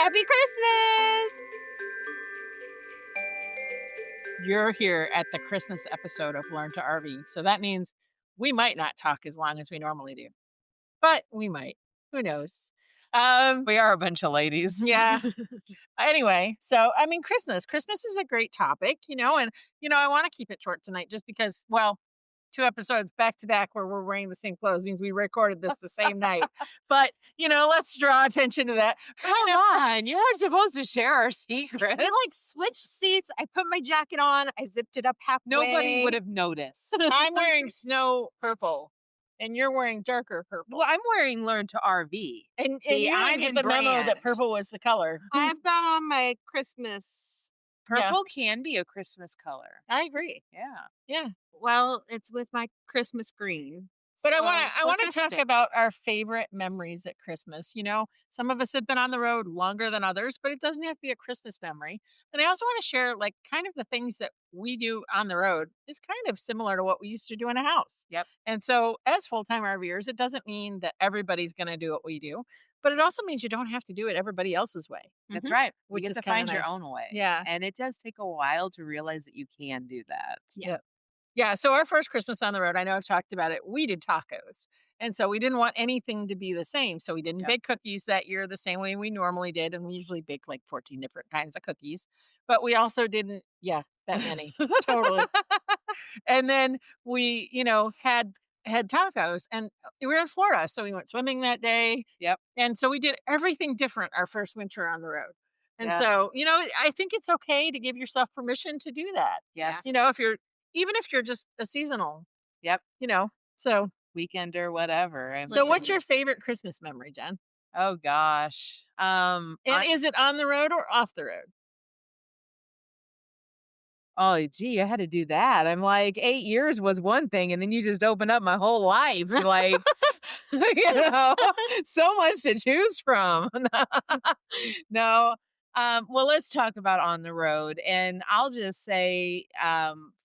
Happy Christmas! You're here at the Christmas episode of Learn to RV. So that means we might not talk as long as we normally do, but we might. Who knows? Um, We are a bunch of ladies. yeah. Anyway, so I mean, Christmas is a great topic, and I want to keep it short tonight just because, well, 2 episodes back to back where we're wearing the same clothes means we recorded this the same night. But, let's draw attention to that. But, Come on, you aren't supposed to share our secrets. We switched seats. I put my jacket on. I zipped it up halfway. Nobody would have noticed. I'm wearing snow purple and you're wearing darker purple. Well, I'm wearing Learn to RV. And See, you didn't I'm get in the memo that brand. purple was the color. I've got on my Christmas. Purple can be a Christmas color. I agree. Yeah. Yeah. Well, it's with my Christmas green. But I So, want we're to talk festive. about our favorite memories at Christmas. Some of us have been on the road longer than others, but it doesn't have to be a Christmas memory. And I also want to share kind of the things that we do on the road is kind of similar to what we used to do in a house. Yep. And so as full-time RVers, it doesn't mean that everybody's going to do what we do, but it also means you don't have to do it everybody else's way. That's right. You Which get is to kinda find your nice. own way. Yeah. And it does take a while to realize that you can do that. Yeah. Yeah, so our first Christmas on the road, I know I've talked about it, we did tacos. And so we didn't want anything to be the same. So we didn't Yep. bake cookies that year the same way we normally did. And we usually bake 14 different kinds of cookies. But we also didn't, that many. Totally. And then we, had tacos and we were in Florida. So we went swimming that day. Yep. And so we did everything different our first winter on the road. And Yeah. so, I think it's okay to give yourself permission to do that. Yes. Even if you're just a seasonal, Yep. so Weekend or whatever. so what's your favorite Christmas memory, Jen? Oh gosh. And is it on the road or off the road? Oh, gee, I had to do that. I'm like, 8 years was one thing, and then you just open up my whole life, so much to choose from. No. Well, let's talk about on the road, and I'll just say,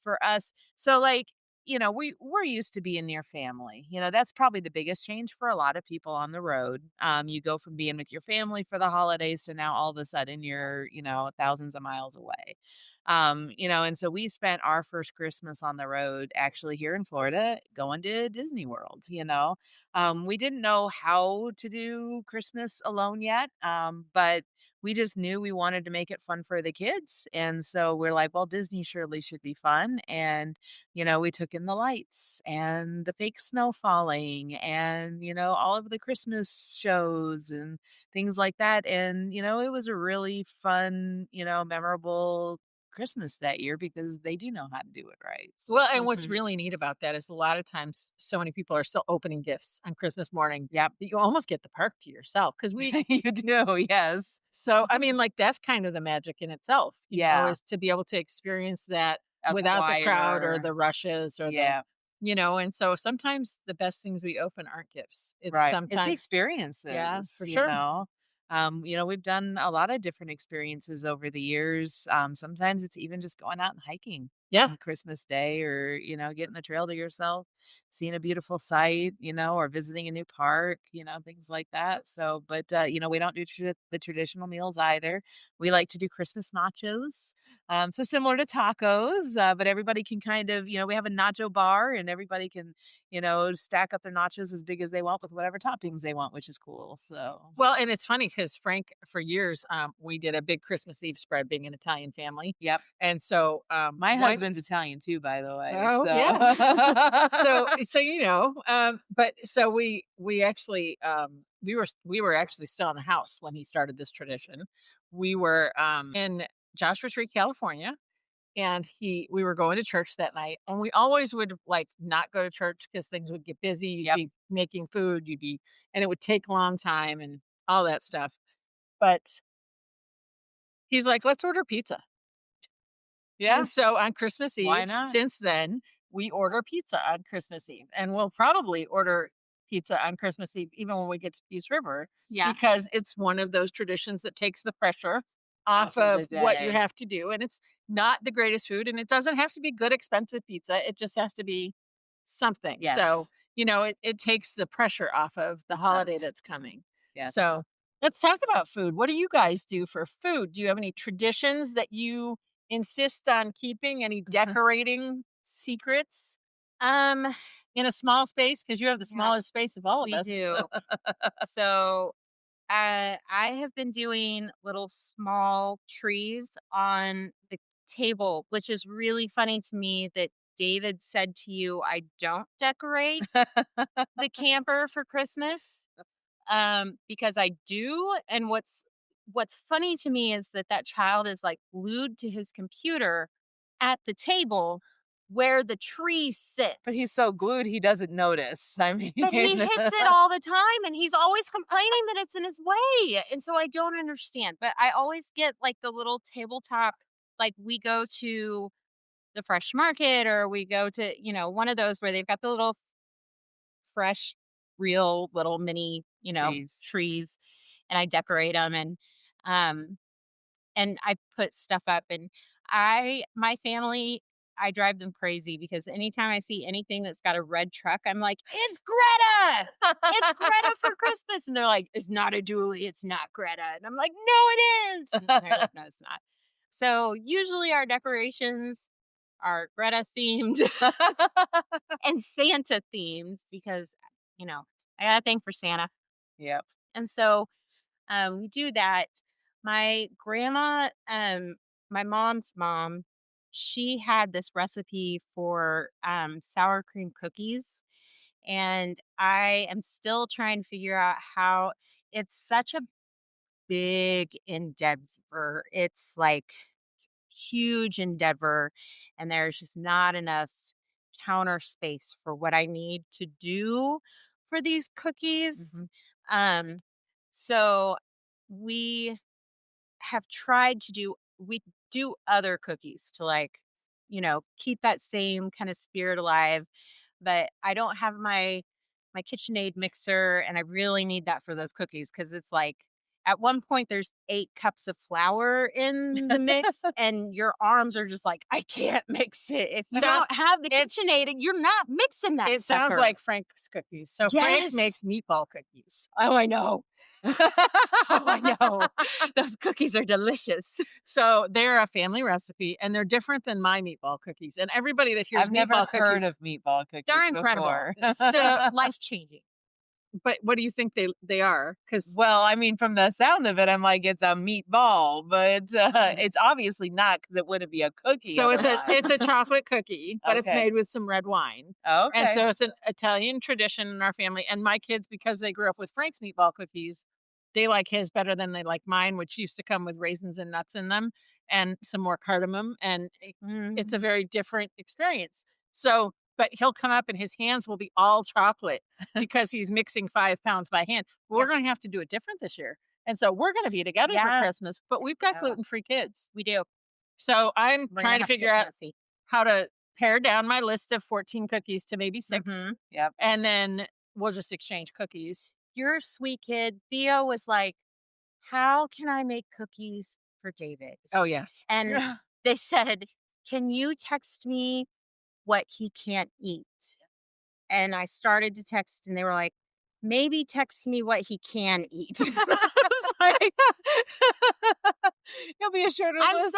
for us, so we're used to being near family. That's probably the biggest change for a lot of people on the road. You go from being with your family for the holidays to now all of a sudden you're, thousands of miles away. And so we spent our first Christmas on the road actually here in Florida going to Disney World. We didn't know how to do Christmas alone yet, but we just knew we wanted to make it fun for the kids. And so we're like, well, Disney surely should be fun. And, we took in the lights and the fake snow falling and, all of the Christmas shows and things like that. And, it was a really fun, memorable Christmas that year because they do know how to do it right. Well, and what's Mhm. really neat about that is a lot of times so many people are still opening gifts on Christmas morning Yep. that you almost get the park to yourself because You do, yes. so I mean, that's kind of the magic in itself, Yeah. is to be able to experience that A without the crowd or choir. the rushes or Yeah. and so sometimes the best things we open aren't gifts. It's Right. It's the sometimes experiences. Yeah, for you sure. know. We've done a lot of different experiences over the years. Sometimes it's even just going out and hiking Yeah. on Christmas Day or, getting the trail to yourself, seeing a beautiful sight, or visiting a new park, things like that. So, but, we don't do the traditional meals either. We like to do Christmas nachos. So similar to tacos, but everybody can kind of, we have a nacho bar and everybody can, stack up their nachos as big as they want with whatever toppings they want, which is cool. So, Well, and it's funny because Frank, for years, we did a big Christmas Eve spread being an Italian family. yep. And so, My one husband's Italian too, by the way. Oh, So, yeah. So, but so we actually, we were actually still in the house when he started this tradition. We were, in Joshua Tree, California, and we were going to church that night, and we always would, not go to church because things would get busy, you'd Yep. be making food, and it would take a long time and all that stuff. But he's like, "Let's order pizza." yeah, And so on Christmas Eve, why not? since then, we order pizza on Christmas Eve, and we'll probably order pizza on Christmas Eve even when we get to Peace River Yeah. because it's one of those traditions that takes the pressure off Off of of the what you day. have to do, and it's not the greatest food, and it doesn't have to be good, expensive pizza, it just has to be something. So, Yes. it takes the pressure off of the holiday Yes. that's coming. Yes. So Let's talk about food. What do you guys do for food? Do you have any traditions that you insist on keeping? Any decorating secrets Um, in a small space? Because you have the yeah, smallest space of all of we us. do. So, I have been doing little small trees on the table, which is really funny to me that David said to you, I don't decorate the camper for Christmas. Because I do. And what's funny to me is that that child is like glued to his computer at the table where the tree But he's sits. so glued he doesn't notice. I mean, But he hits it all the time and he's always complaining that it's in his way. And so I don't understand. But I always get like the little tabletop, like we go to the fresh market or we go to, one of those where they've got the little fresh, real little mini, trees. trees, and I decorate them um and I put stuff up and my family, I drive them crazy because anytime I see anything that's got a red truck, I'm like, "It's Greta! It's Greta for Christmas." And they're like, "It's not a dually, it's not Greta." And I'm like, "No, it is." And they're like, "No, it's not." So usually our decorations are Greta themed and Santa themed because, you know, I got a thing for Santa. Yep. And so we do that. My grandma, my mom's mom, she had this recipe for sour cream cookies. And I am still trying to figure out how it's such a big endeavor. It's like huge endeavor and there's just not enough counter space for what I need to do for these cookies. Mhm. Um so we have tried to do other cookies to like, keep that same kind of spirit alive, but I don't have my KitchenAid mixer and I really need that for those cookies cuz it's like at one point there's 8 cups of flour in the mix and your arms are just like I can't mix it. If you So don't have the it's KitchenAid, you're not mixing that it sounds sucker. like Frank's cookies. So Frank Yes. makes meatball cookies. Oh, I know. Oh, I know. Those cookies are delicious. So they're a family recipe and they're different than my meatball cookies. And everybody that hears I've never meatball heard cookies, of meatball They're cookies incredible. before. so They're life-changing. but what do you think they are? Because Well, I mean, from the sound of it, I'm like, it's a meatball, but it's obviously not because it wouldn't be a cookie so otherwise. it's a chocolate cookie, but it's Okay. made with some red wine. And Okay. so it's an Italian tradition in our family. And my kids, because they grew up with Frank's meatball cookies, they like his better than they like mine, which used to come with raisins and nuts in them and some more cardamom. And it's a Mhm. very different experience. So, but he'll come up and his hands will be all chocolate because he's mixing 5 pounds by hand. But Yeah. we're going to have to do it different this year. And so we're going to be together for Yeah. Christmas, but we've got Yeah. gluten free kids. We do. So I'm We're gonna trying to have to figure get out fancy. how to pare down my list of 14 cookies to maybe 6, Mhm. Yep. and then we'll just exchange cookies. You're a sweet kid. Theo was like, "How can I make cookies for David?" Oh, yes. And they said, "Can you text me what he can't eat?" And I started to text and they were like, "Maybe text me what he can eat." I was like, You'll be a shorter "I'm list.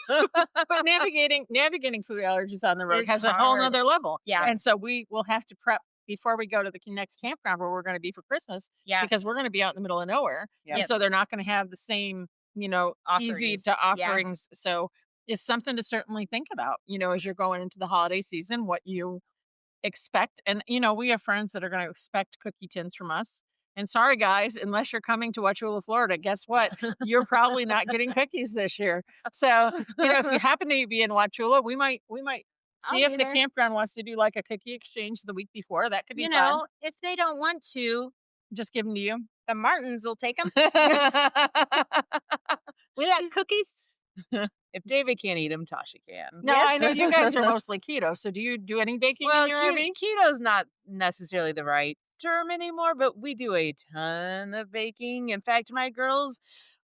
sorry." But navigating food allergies on the road It's has a whole hard. nother level. Yeah. And so we will have to prep before we go to the next campground where we're going to be for Christmas Yeah. because we're going to be out in the middle of nowhere. Yep. And so they're not going to have the same, easy Offerings. to Yeah. offerings. So it's something to certainly think about, as you're going into the holiday season, what you expect. And, we have friends that are going to expect cookie tins from us. And sorry, guys, unless you're coming to Wauchula, Florida, guess what? You're probably not getting cookies this year. So, if you happen to be in Wauchula, we might I'll see if be the there. campground wants to do like a cookie exchange the week before. That could be fun. If they don't want to, Just give them to you. the Martins will take them. We got cookies. If David can't eat them, Tasha can. No, Yes. I know you guys are mostly keto. So do you do any baking Well, in your RV? keto's not necessarily the right term anymore, but we do a ton of baking. In fact, my girls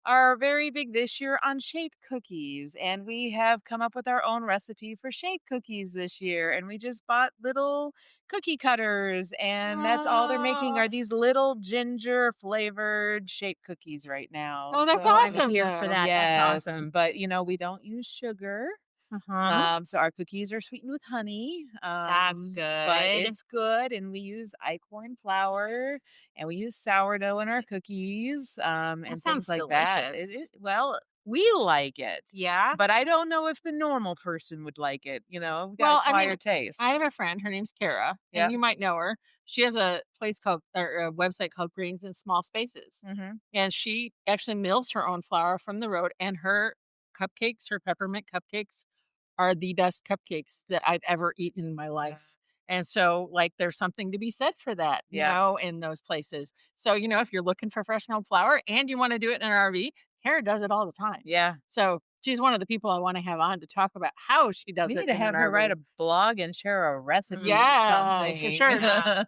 are very big this year on shape cookies, and we have come up with our own recipe for shape cookies this year, and we just bought little cookie cutters, and that's all they're making Oh, are these little ginger flavored shape cookies right now. oh, that's Oh, I'm So, awesome here for though. that. That's yes, awesome. but we don't use sugar. Uh-huh. So our cookies are sweetened with honey, That's but good. it's good, and we use einkorn flour, and we use sourdough in our cookies, That and things sounds like that. delicious. Well, we like it, Yeah? but I don't know if the normal person would like it. We got Well, I mean, acquired I have taste. a friend, her name's Kara, and Yep. you might know her. She has a place called or a website called Greens in Small Spaces. Hmm. And she actually mills her own flour from the road, and her cupcakes, her peppermint cupcakes are the best cupcakes that I've ever eaten in my Yeah. life. And so, like, there's something to be said for that, Yeah. in those places. So, if you're looking for fresh milk flour and you want to do it in an RV, Kara does it all the time. Yeah. So she's one of the people I want to have on to talk about how she does We it need to in an have her write RV. a blog and share a recipe or Yeah, for something. sure. Yeah.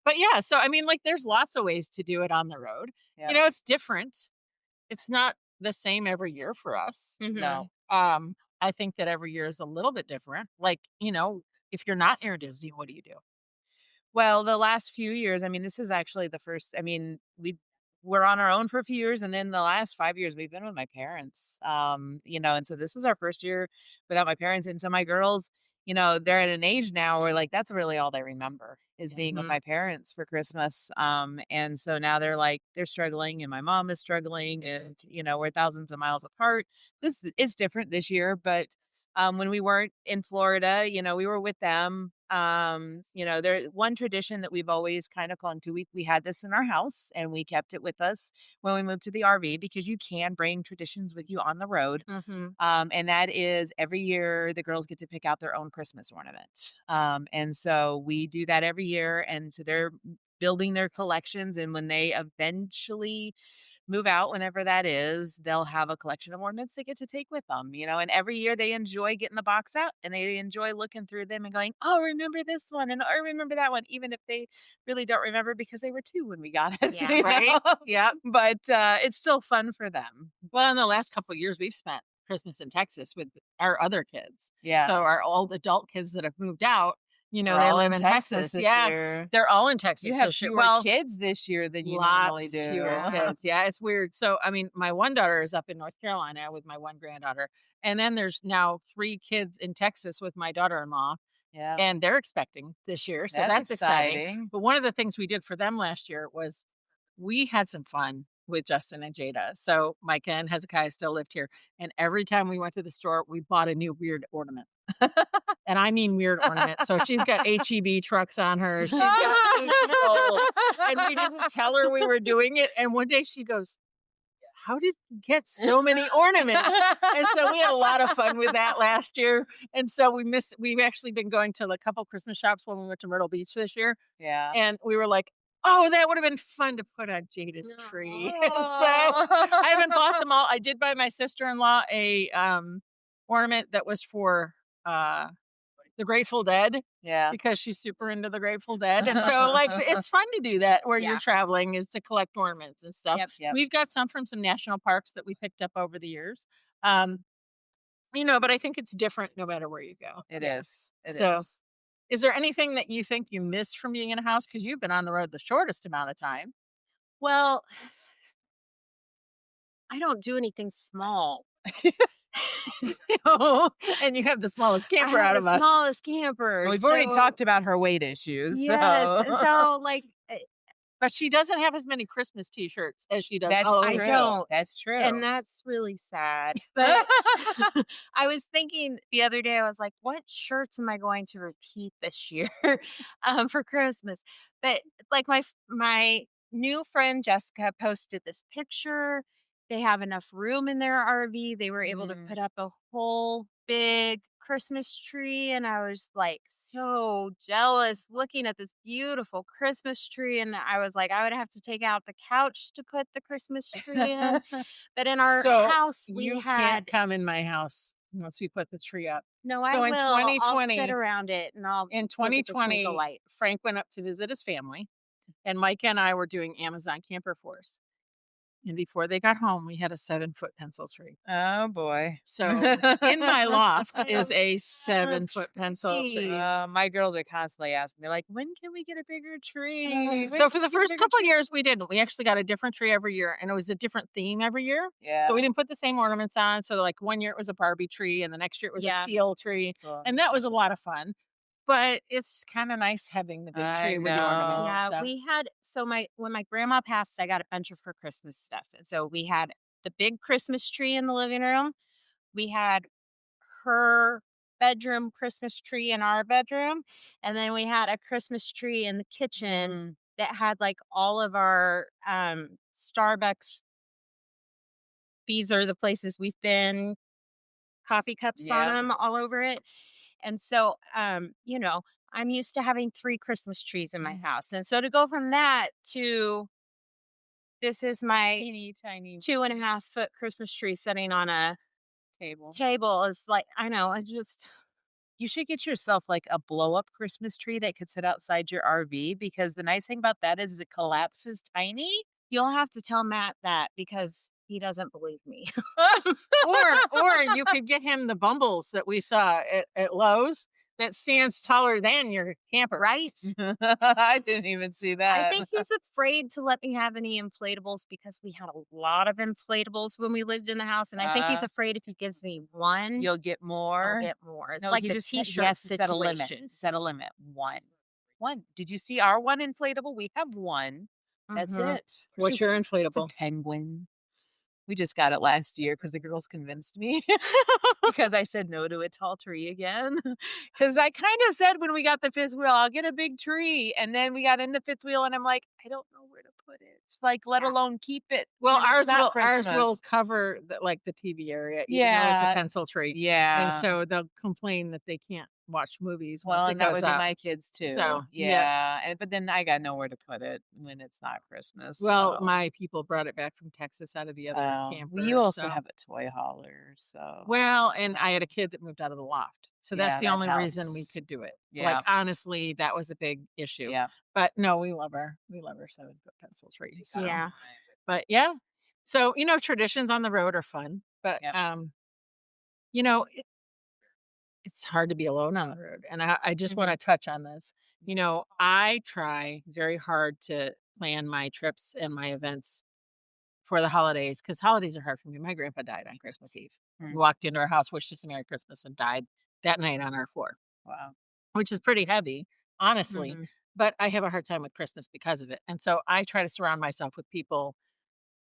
But yeah, so I mean, like, there's lots of ways to do it on the road. Yeah. It's different. It's not the same every year for us. Mhm. No. I think that every year is a little bit different. Like, if you're not near Disney, what do you do? Well, the last few years, this is actually the first. We're on our own for a few years, and then the last 5 years we've been with my parents. And so this is our first year without my parents, and so my girls, they're at an age now where, like, that's really all they remember is being with Mhm. my parents for Christmas. And so now they're like they're struggling, and my mom is struggling, and we're thousands of miles apart. This is different this year, but when we weren't in Florida, we were with them. There one tradition that we've always kind of clung to. We had this in our house, and we kept it with us when we moved to the RV because you can bring traditions with you on the road. Mhm. And that is every year the girls get to pick out their own Christmas ornament. And so we do that every year, and so they're building their collections, and when they eventually move out, whenever that is, they'll have a collection of ornaments they get to take with them, and every year they enjoy getting the box out, and they enjoy looking through them and going, "Oh, remember this one, and I remember that one," even if they really don't remember because they were 2 when we got it, Yeah. Right? Yep. But, it's still fun for them. Well, in the last couple of years, we've spent Christmas in Texas with our other kids. So Yeah. our old adult kids that have moved out, We're they all live in in Texas Texas. this Yeah, year. they're all in You Texas have this year. fewer Well, kids this year than you normally lots do. fewer kids. Yeah, it's weird. So, I mean, my one daughter is up in North Carolina with my one granddaughter. And then there's now 3 kids in Texas with my daughter-in-law, Yeah, and they're expecting this year. So that's that's exciting. exciting. But one of the things we did for them last year was we had some fun with Justin and Jada. So Micah and Hezekiah still lived here. And every time we went to the store, we bought a new weird ornament. And I mean weird ornament. So she's got HEB trucks on her. She's got sushi bowls. And we didn't tell her we were doing it. And one day she goes, "How did you get so many ornaments?" And so we had a lot of fun with that last year. And so we've actually been going to a couple Christmas shops when we went to Myrtle Beach this year. Yeah. And we were like, "Oh, that would have been fun to put on Jada's tree." And so I haven't bought them all. I did buy my sister-in-law a ornament that was for the Grateful Dead Yeah. because she's super into the Grateful Dead. And so, like, it's fun to do that where you're Yeah. traveling is to collect ornaments and stuff. Yep. Yep. We've got some from some national parks that we picked up over the years. Um, but I think it's different no matter where you go. It Yeah. is. It So, is. is there anything that you think you miss from being in a house? Because you've been on the road the shortest amount of time. Well, I don't do anything small. So, And you have the smallest I camper have out the of us. smallest camper. We've already So talked about her weight issues, yes, and so so, like, But she doesn't have as many Christmas t-shirts as she does that's I Halloween. true. don't, That's true. and that's really sad, but I was thinking the other day, I was like, "What shirts am I going to repeat this year, for Christmas?" But, like, my new friend Jessica posted this picture. They have enough room in their RV. They were able to Mhm. put up a whole big Christmas tree, and I was, like, so jealous looking at this beautiful Christmas tree, and I was like, I would have to take out the couch to put the Christmas tree in. But in our So house, we you can't had come in my house once we put the tree up. no, I So in will. I'll sit 2020, around it and I'll in look at the twinkle 2020, lights. Frank went up to visit his family, and Micah and I were doing Amazon Camper Force. And before they got home, we had a 7-foot pencil tree. Oh boy. So in my loft is a 7-foot pencil tree. Jeez. My girls are constantly asking me, like, when can we get a bigger tree? When So can for the we get a first bigger couple of tree?" years, we didn't. We actually got a different tree every year, and it was a different theme every year. Yeah. So we didn't put the same ornaments on. So like one year it was a Barbie tree, and the next year it was a Yeah. teal tree, Cool. and that was a lot of fun. But it's kind of nice having the big I tree with the ornaments. know. Yeah, So. we had so my when my grandma passed, I got a bunch of her Christmas stuff. And so we had the big Christmas tree in the living room. We had her bedroom Christmas tree in our bedroom, and then we had a Christmas tree in the kitchen Mm, that had like all of our Starbucks, these are the places we've been, coffee cups on yeah. them all over it. And so I'm used to having 3 Christmas trees in my house. And so to go from that to this is my Teeny tiny 2.5-foot Christmas tree sitting on a table. table is like, I know, I just You should get yourself like a blow up Christmas tree that could sit outside your RV because the nice thing about that is it collapses tiny. you'll have to tell Matt that because he doesn't believe me. Or you could get him the Bumbles that we saw at Lowe's that stands taller than your camper. Right? I didn't even see I that. think he's afraid to let me have any inflatables because we had a lot of inflatables when we lived in the house, and I think he's Uh, afraid if he gives me one, You'll get I'll more. get more. It's No, like he the just he T-shirt has to set a limit. situation. Set a limit. One. One. Did you see our one inflatable? We have one. That's Mhm. it. What's your It's a inflatable? penguin. We just got it last year because the girls convinced me because I said no to a tall tree again. Because I kind of said when we got the fifth wheel, I'll get a big tree. And then we got in the fifth wheel and I'm like, I don't know where to put it. Like, let Yeah. alone keep it Well, when it's not ours will Christmas. cover the TV area, even though it's a Yeah. pencil tree. And Yeah. so they'll complain that they can't watch movies Well, once it and that goes would be up. my kids too. So, yeah. Yeah. But then I got nowhere to put it when it's not Christmas. Well, So, my people brought it back from Texas out of the other well, you camper. also So have a toy hauler. So, well, and I had a kid that moved out of the loft. So that's yeah, the that only reason we helps. could do it. Like Yeah. honestly, that was a big issue. Yeah. But no, we love our 7-foot pencil tree. So Yeah. but yeah. So, traditions on the road are fun. But Yep. you know, it's hard to be alone on the road. And I just want Mhm. to touch on this. I try very hard to plan my trips and my events for the holidays because holidays are hard for me. My grandpa died on Christmas Eve. He Mm, walked into our house, wished us a Merry Christmas, and died that night on our floor, wow. which is pretty heavy, honestly. Mhm. But I have a hard time with Christmas because of it. And so I try to surround myself with people.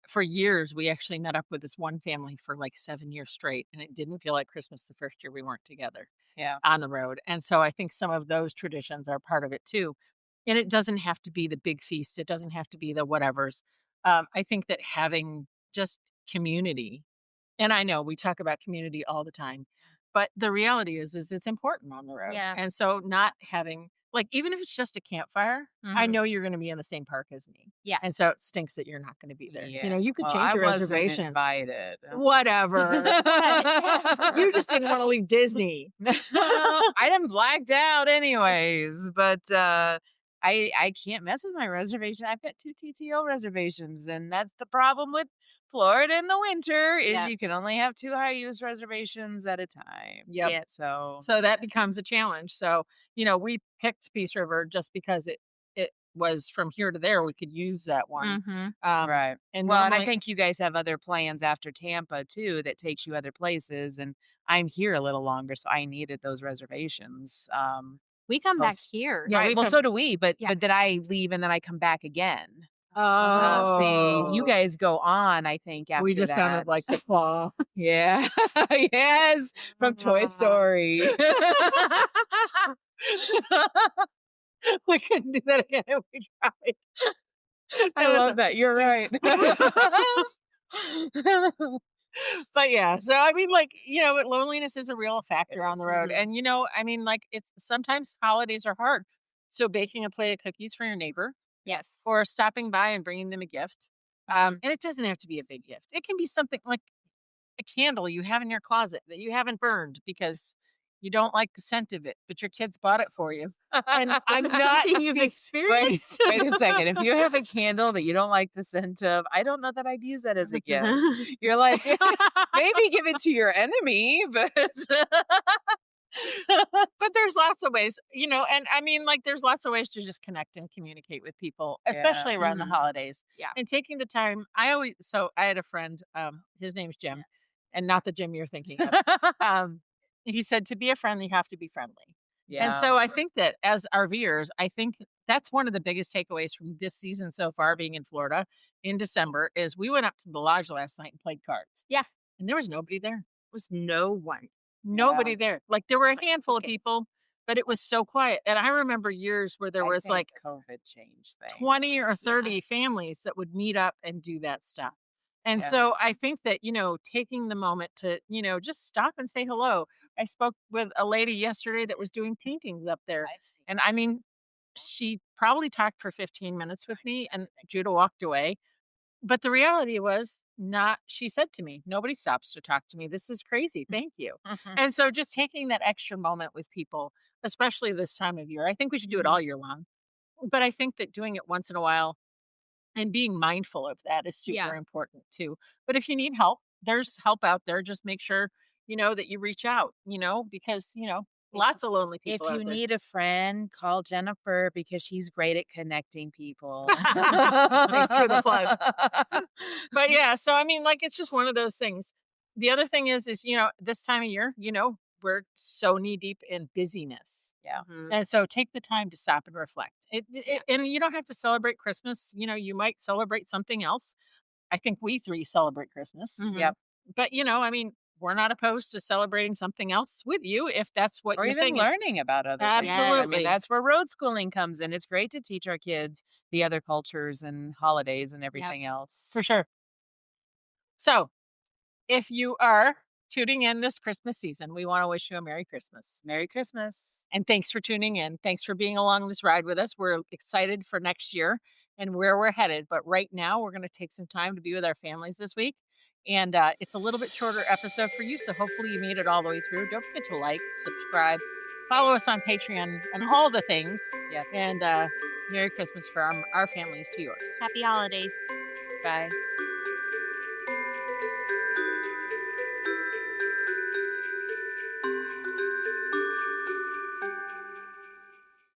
For years, we actually met up with this one family for like 7 years straight, and it didn't feel like Christmas the first year we weren't together Yeah. on the road. And so I think some of those traditions are part of it too. And it doesn't have to be the big feast, it doesn't have to be the whatevers. I think that having just community, and I know we talk about community all the time, but the reality is it's important on the road. Yeah. And so not having like even if it's just a campfire, I Mhm. know you're going to be in the same park as me. Yeah. And so it stinks that you're not going to be there. Yeah. You could Well, change I your wasn't reservation. invited. Whatever. Whatever. You just didn't want to leave Disney. I done blacked out anyways, but I can't mess with my reservation. I've got 2 TTO reservations, and that's the problem with Florida in the winter is Yep. you can only have 2 high use reservations at a time. Yep. Yep. So, So that becomes a challenge. So, we picked Peace River just because it was from here to there. We could use that one. Mhm. right. And Well, and I normally, think you guys have other plans after Tampa too that takes you other places, and I'm here a little longer, so I needed those reservations. We come back Most here. Yeah, right. we Well, come- so do we, but Yeah. but did I leave and then I come back again? See, you oh, guys go on, I think, we after just sounded that. like the claw. Yeah. Yes, from Toy Story. We couldn't do that again if we tried. I It was love that. You're right. but yeah, so I mean, like, but loneliness is a real factor on the is. road. Mhm. And, I mean, like, it's sometimes holidays are hard. So baking a plate of cookies for your neighbor Yes. or stopping by and bringing them a gift. Mhm. And it doesn't have to be a big gift. It can be something like a candle you have in your closet that you haven't burned because, You don't like the scent of it, but your kids bought it for you. And I'm not You've speak experienced. Wait a second. If you have a candle that you don't like the scent of, I don't know that I'd use that as a gift. You're like, maybe give it to your enemy, but But there's lots of ways, and I mean, like, there's lots of ways to just connect and communicate with people, yeah. especially around the Mhm. holidays. Yeah. And taking the time, I had a friend, his name's Jim, and not the Jim you're thinking of. Um, he said, to be a friend, you have to be friendly. And Yeah. so I think that as RVers, I think that's one of the biggest takeaways from this season so far, being in Florida in December, is we went up to the lodge last night and played cards. Yeah. And there was nobody there. Was no one. Yeah. Nobody there. Like, there were a handful of Okay. people, but it was so quiet. And I remember years where there I was think like COVID changed 20 or things. 30 families that would meet up and do that stuff. And Yeah. so I think that, taking the moment to, just stop and say hello. I spoke with a lady yesterday that was doing paintings up there. I've seen And I mean, she probably talked for 15 minutes with me and Judah walked away. But the reality was not she said to me, "Nobody stops to talk to me. This is crazy. Thank you." And so just taking that extra moment with people, especially this time of year. I think we should do it Mhm. all year long. But I think that doing it once in a while and being mindful of that is Yeah. super important too. But if you need help, there's help out there. Just make sure, that you reach out, because, If lots of lonely people if out you there. need a friend, call Jennifer because she's great at connecting people. Thanks for the plug. But yeah, so I mean, like, it's just one of those things. The other thing is, this time of year, we're so knee deep in busyness. Yeah. Mhm. And so take the time to stop and reflect. Yeah. And you don't have to celebrate Christmas. You might celebrate something else. I think we three celebrate Christmas. Mhm. Yep. But, I mean, we're not opposed to celebrating something else with you if that's what Or your even thing is. learning about other things. I mean, Absolutely. that's where road schooling comes in. It's great to teach our kids the other cultures and holidays and Yep. everything else. For sure. So if you are tuning in this Christmas season, we want to wish you a Merry Christmas. Merry Christmas. And thanks for tuning in. Thanks for being along this ride with us. We're excited for next year and where we're headed. But right now, we're going to take some time to be with our families this week. And it's a little bit shorter episode for you. So hopefully you made it all the way through. Don't forget to like, subscribe, follow us on Patreon and all the things. Yes. And Merry Christmas from our families to yours. Happy holidays. Bye.